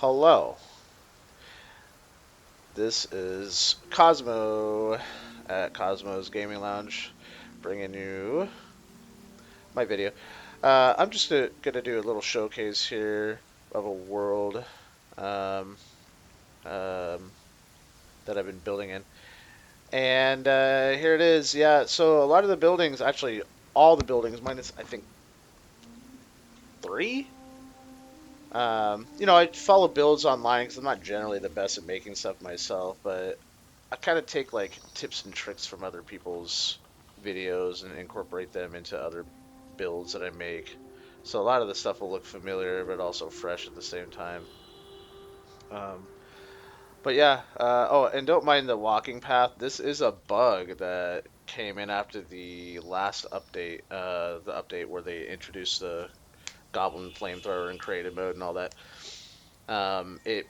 Hello, this is Cosmo at Cosmo's Gaming Lounge, bringing you my video. I'm just gonna do a little showcase here of a world um, um, that I've been building in, and here it is. Yeah, so a lot of the buildings, actually, all the buildings, minus I think three. I follow builds online because I'm not generally the best at making stuff myself, but I kind of take like tips and tricks from other people's videos and incorporate them into other builds that I make. So a lot of the stuff will look familiar, but also fresh at the same time. Um, but yeah, oh, and don't mind the walking path. This is a bug that came in after the last update, the update where they introduced the Goblin Flamethrower in creative mode and all that. It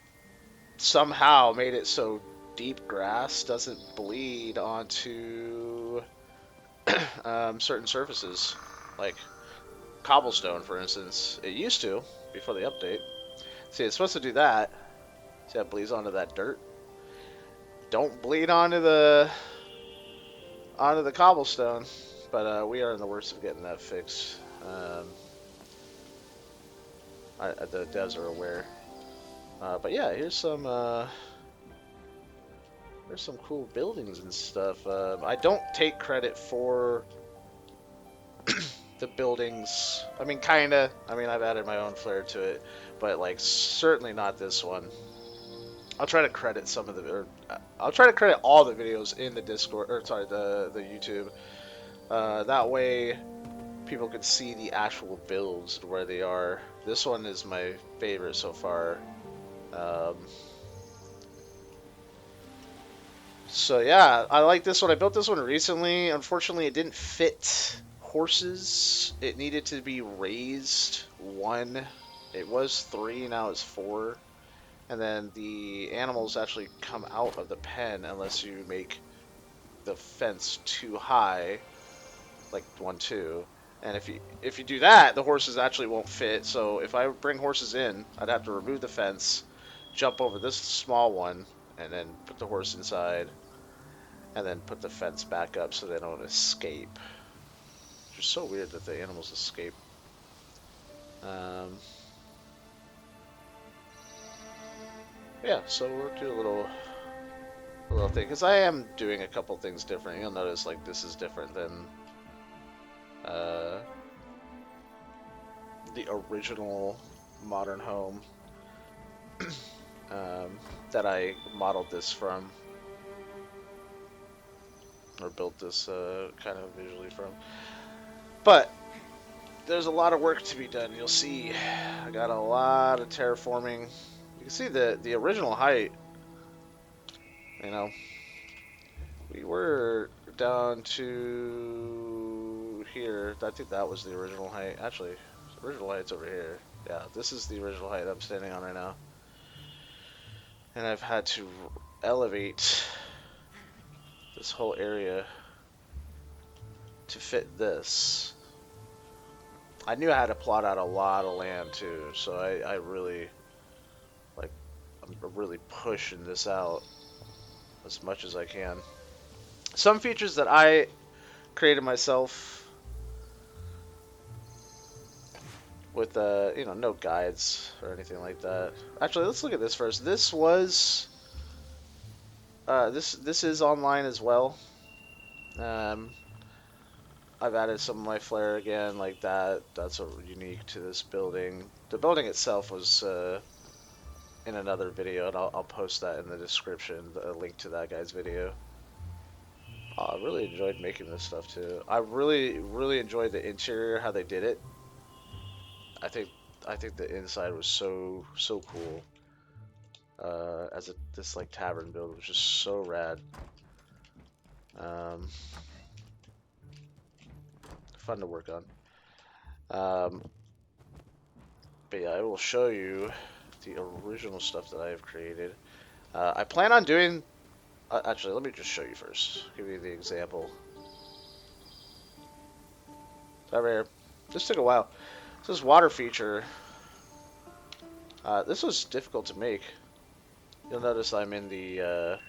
somehow made it so deep grass doesn't bleed onto certain surfaces, like cobblestone, for instance. It used to before the update. See, it's supposed to do that. See, that bleeds onto that dirt. Don't bleed onto the cobblestone. But we are in the worst of getting that fixed. The devs are aware. But yeah, here's some cool buildings and stuff. I don't take credit for the buildings. I mean, kinda. I mean, I've added my own flair to it, but like certainly not this one. I'll try to credit some of the, or I'll try to credit all the videos in the Discord, or sorry, the YouTube. That way, people can see the actual builds and where they are. This one is my favorite so far. Um, so yeah, I like this one. I built this one recently. Unfortunately, it didn't fit horses. It needed to be raised one. It was three, now it's four. And then the animals actually come out of the pen unless you make the fence too high, like 1, 2. And if you do that, the horses actually won't fit. So if I bring horses in, I'd have to remove the fence, jump over this small one, and then put the horse inside, and then put the fence back up so they don't escape. It's just so weird that the animals escape. Um, yeah, so we'll do a little thing because I am doing a couple things different. You'll notice like this is different than uh, the original modern home that I modeled this from or built this kind of visually from. But there's a lot of work to be done. You'll see I got a lot of terraforming. You can see the original height. You know, we were down to here. I think that was the original height. Actually, the original height's over here. Yeah, this is the original height I'm standing on right now. And I've had to elevate this whole area to fit this. I knew I had to plot out a lot of land too, so I really like I'm really pushing this out as much as I can. Some features that I created myself with no guides or anything like that. Actually, let's look at this first. This is online as well. Um, I've added some of my flair again, like that. That's unique to this building. The building itself was in another video, and I'll post that in the description, a link to that guy's video. I really enjoyed making this stuff too. I really, really enjoyed the interior, how they did it. I think I think the inside was so cool. This like tavern build was just so rad. Um, Fun to work on. Um, but yeah, I will show you the original stuff that I have created. I plan on doing. Actually, let me just show you first. Give you the example. Over here. This took a while. So this water feature This was difficult to make. You'll notice I'm in the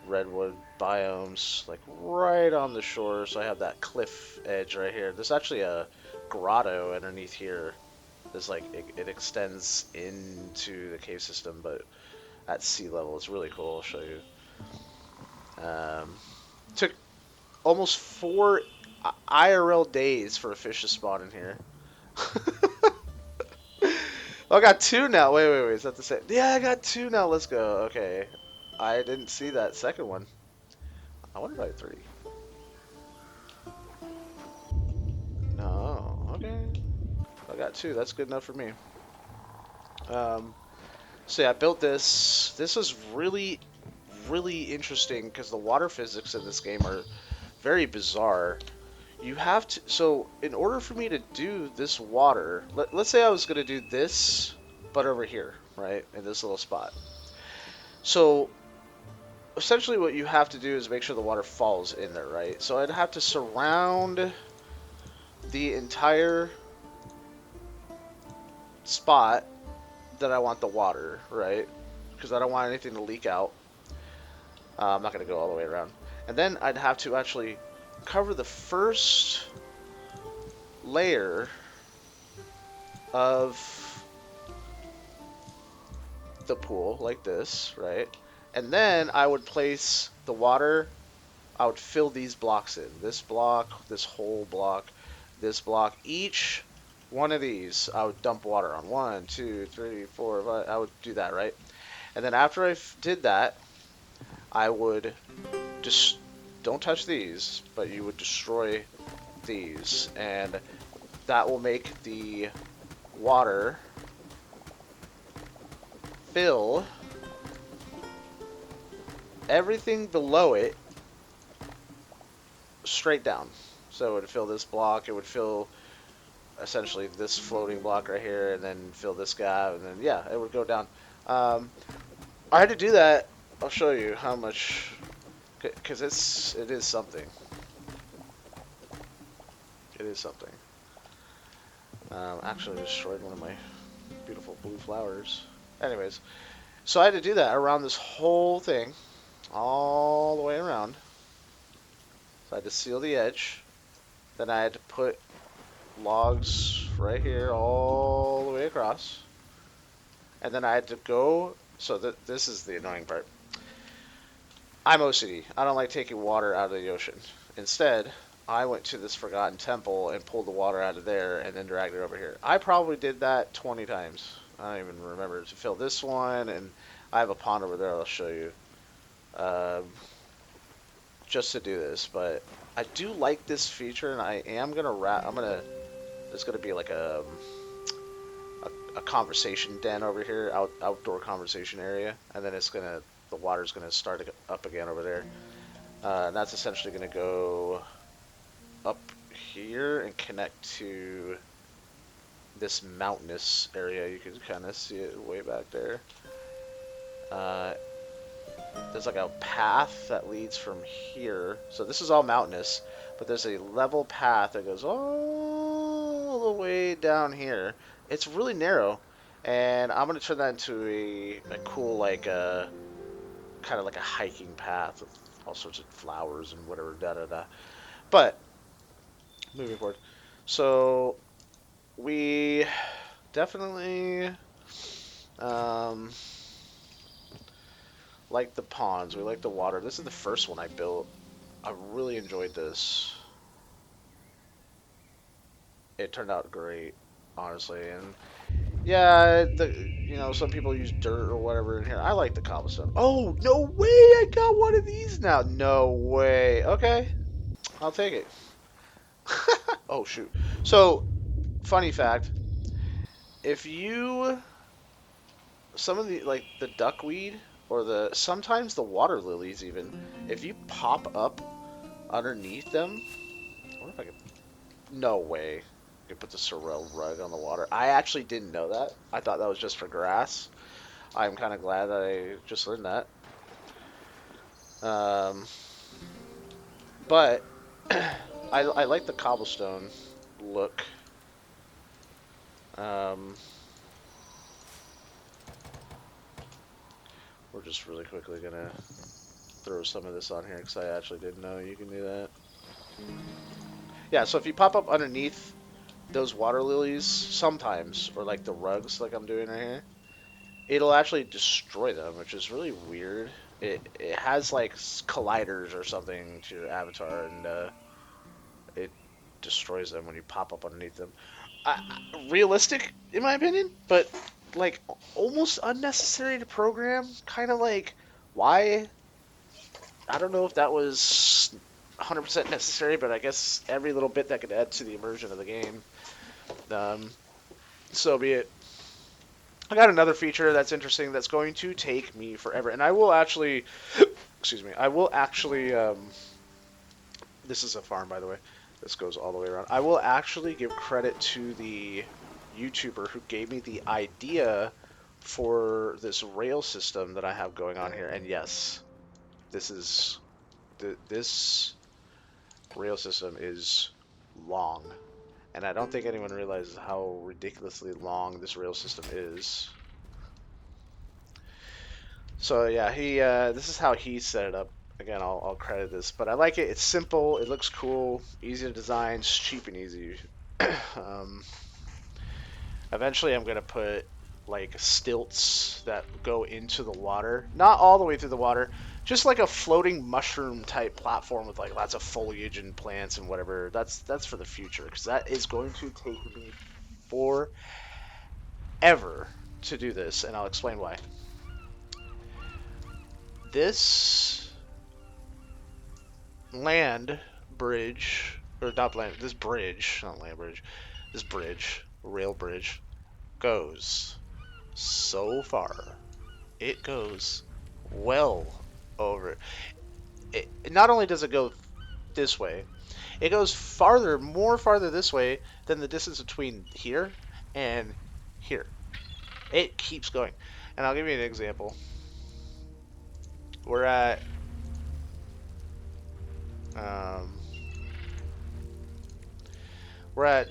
redwood biomes, like right on the shore, so I have that cliff edge right here. There's actually a grotto underneath here. There's like it extends into the cave system, but at sea level, it's really cool. I'll show you. Took almost 4 IRL days for a fish to spawn in here. Oh, I got 2 now. Wait. Is that the same? Yeah, I got 2 now. Let's go. Okay. I didn't see that second one. I wonder if I had 3. No. Okay. I got 2. That's good enough for me. Um, so yeah, I built this. This is really, really interesting because the water physics in this game are very bizarre. You have to, so in order for me to do this water, let's say I was going to do this, but over here, right, in this little spot. So essentially what you have to do is make sure the water falls in there, right? So I'd have to surround the entire spot that I want the water, right? Because I don't want anything to leak out. I'm not going to go all the way around. And then I'd have to actually cover the first layer of the pool like this, right? And then I would place the water, I would fill these blocks in. This block, this whole block, this block. Each one of these, I would dump water on. 1, 2, 3, 4, 5. I would do that, right? And then after I did that, I would just, don't touch these, but you would destroy these. And that will make the water fill everything below it straight down. So it would fill this block, it would fill essentially this floating block right here, and then fill this gap, and then yeah, it would go down. I had to do that. I'll show you how much, because it is something. It is something. Actually destroyed one of my beautiful blue flowers. Anyways, so I had to do that around this whole thing, all the way around. So I had to seal the edge. Then I had to put logs right here all the way across. And then I had to go, so this is the annoying part. I'm OCD. I don't like taking water out of the ocean. Instead, I went to this forgotten temple and pulled the water out of there and then dragged it over here. I probably did that 20 times. I don't even remember to fill this one, and I have a pond over there I'll show you. Just to do this, but I do like this feature, and I am gonna there's gonna be like a conversation den over here, outdoor conversation area, and then the water's gonna start up again over there. And that's essentially gonna go up here and connect to this mountainous area. You can kind of see it way back there. There's like a path that leads from here. So this is all mountainous, but there's a level path that goes all the way down here. It's really narrow, and I'm gonna turn that into a cool like kind of like a hiking path with all sorts of flowers and whatever But moving forward, so we definitely like the ponds. We like the water. This is the first one I built. I really enjoyed this. It turned out great, honestly. And yeah, some people use dirt or whatever in here. I like the cobblestone. Oh, no way! I got one of these now. No way. Okay, I'll take it. Oh shoot. So, funny fact: if you some of the like the duckweed or sometimes the water lilies even, if you pop up underneath them, I wonder if I could. No way. I could put the sorrel rug on the water. I actually didn't know that. I thought that was just for grass. I'm kind of glad that I just learned that. But I like the cobblestone look. We're just really quickly gonna throw some of this on here because I actually didn't know you can do that. Yeah, so if you pop up underneath those water lilies sometimes, or like the rugs like I'm doing right here, it'll actually destroy them, which is really weird. It has like colliders or something to your avatar, and it destroys them when you pop up underneath them. Realistic, in my opinion, but like almost unnecessary to program. Kind of like why? I don't know if that was 100% necessary, but I guess every little bit that could add to the immersion of the game, um, so be it. I got another feature that's interesting that's going to take me forever, and I will actually, excuse me, I will actually. This is a farm, by the way. This goes all the way around. I will actually give credit to the YouTuber who gave me the idea for this rail system that I have going on here. And yes, this is this rail system is long, and I don't think anyone realizes how ridiculously long this rail system is. So yeah, he this is how he set it up. Again, I'll credit this, but I like it. It's simple. It looks cool, easy to design, it's cheap and easy. um, Eventually, I'm gonna put like stilts that go into the water, not all the way through the water, just like a floating mushroom type platform with like lots of foliage and plants and whatever. That's for the future because that is going to take me forever to do this, and I'll explain why. This land bridge, or not land, this bridge, not land bridge, this bridge, rail bridge, goes so far. It goes well over. Not only does it go this way, it goes farther, more farther this way than the distance between here and here. It keeps going. And I'll give you an example. We're at um, we're at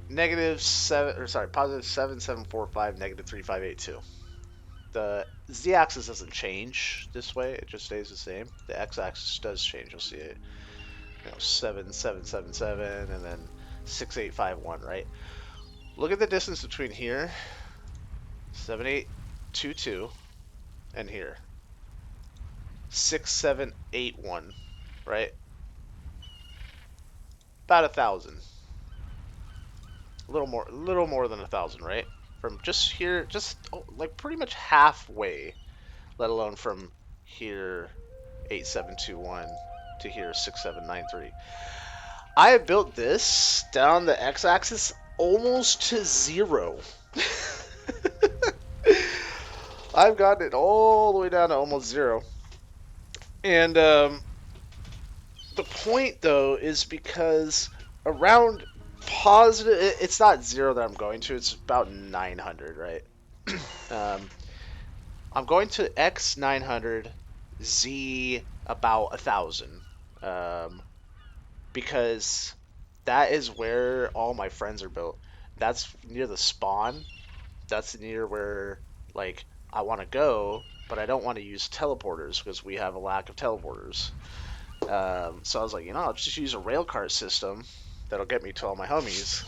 negative seven, or sorry, positive 7745, negative 3582. The z-axis doesn't change this way; it just stays the same. The x-axis does change. You'll see it, 7777, and then 6851. Right. Look at the distance between here, 7822, and here, 6781. Right. About 1,000. Little more than 1,000. Right. From just here, just like pretty much halfway, let alone from here 8721 to here 6793. I have built this down the x-axis almost to zero. I've gotten it all the way down to almost zero. And the point, though, is because around positive, it's not zero that I'm going to, it's about 900, right? um, I'm going to x 900, z about 1,000. Um, because that is where all my friends are built. That's near the spawn. That's near where like I want to go, but I don't want to use teleporters because we have a lack of teleporters. So I was like, I'll just use a railcar system that'll get me to all my homies.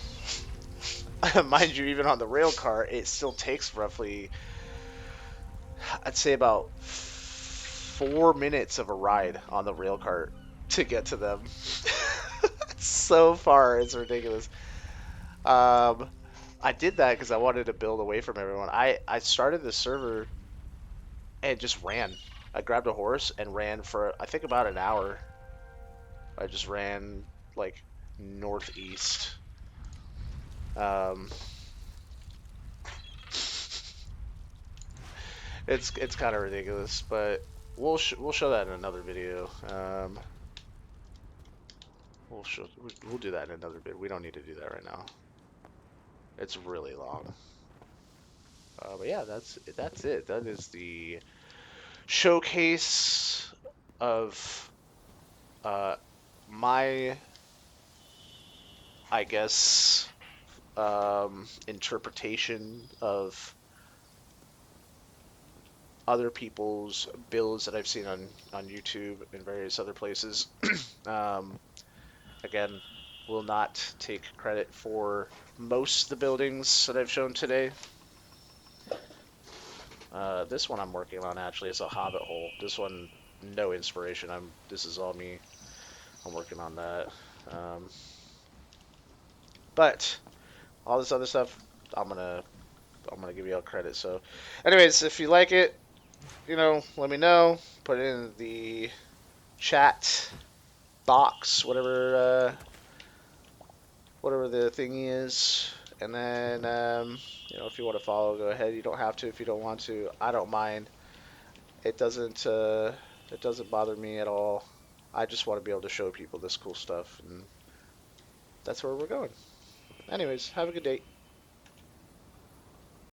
Mind you, even on the railcar, it still takes roughly, I'd say about 4 minutes of a ride on the railcar to get to them. So far, it's ridiculous. Um, I did that because I wanted to build away from everyone. I started the server and just ran. I grabbed a horse and ran for I think about an hour. I just ran like northeast. Um, it's kind of ridiculous, but we'll show that in another video. We'll do that in another video. We don't need to do that right now. It's really long. But yeah, that's it. That is the showcase of uh, my, I guess, interpretation of other people's builds that I've seen on YouTube and various other places. Um, Again, will not take credit for most of the buildings that I've shown today. This one I'm working on actually is a hobbit hole. This one, no inspiration. This is all me. I'm working on that. Um, but all this other stuff, I'm gonna I'm gonna give you all credit. So, anyways, if you like it, let me know. Put it in the chat box, whatever the thingy is. And then, if you want to follow, go ahead. You don't have to if you don't want to. I don't mind. It doesn't bother me at all. I just want to be able to show people this cool stuff, and that's where we're going. Anyways, have a good day.